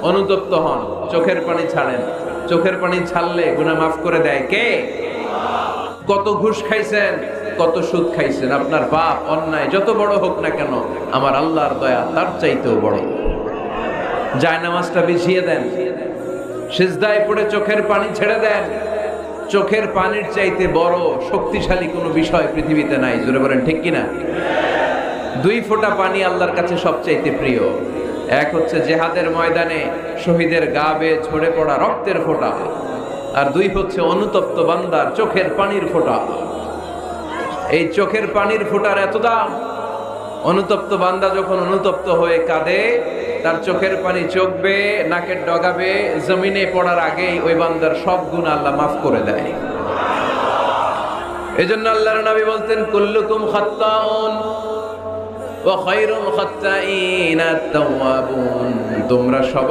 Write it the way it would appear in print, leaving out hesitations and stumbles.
অনুতপ্ত হন, চোখের পানি ছাড়েন। চোখের পানি ছাড়লে গুনাহ মাফ করে দেয় কে? কত ঘুষ খাইছেন, কত সুদ খাইছেন, আপনার পাপ অন্যায় যত বড় হোক না কেন, আমার আল্লাহর দয়া তার চাইতেও বড়। জায়নামাজটা বিছিয়ে দেন, সিজদায় পড়ে চোখের পানি ছেড়ে দেন। চোখের পানির চাইতে বড় শক্তিশালী কোনো বিষয় পৃথিবীতে নাই। জোরে বলেন ঠিক কিনা? 2 ফোঁটা পানি আল্লাহর কাছে সবচাইতে প্রিয়। এক হচ্ছে জিহাদের ময়দানে শহীদের গা বেয়ে ঝরে পড়া রক্তের ফোঁটা, আর 2 হচ্ছে অনুতপ্ত বান্দার চোখের পানির ফোঁটা। এই চোখের পানির ফোঁটার এত দাম। অনুতপ্ত বান্দা যখন অনুতপ্ত হয়ে কাঁদে, তার চোখের পানি চোখ বেয়ে নাকের ডগা বেয়ে জমিনে পড়ার আগেই ওই বান্দার সব গুনাহ আল্লাহ মাফ করে দেয়। এজন্য আল্লাহর নবী বলতেন, কুল্লুকুম খাত্তাউন ওয়া খায়রুল খাত্তাইনা আত-তাওয়াবুন। তোমরা সবাই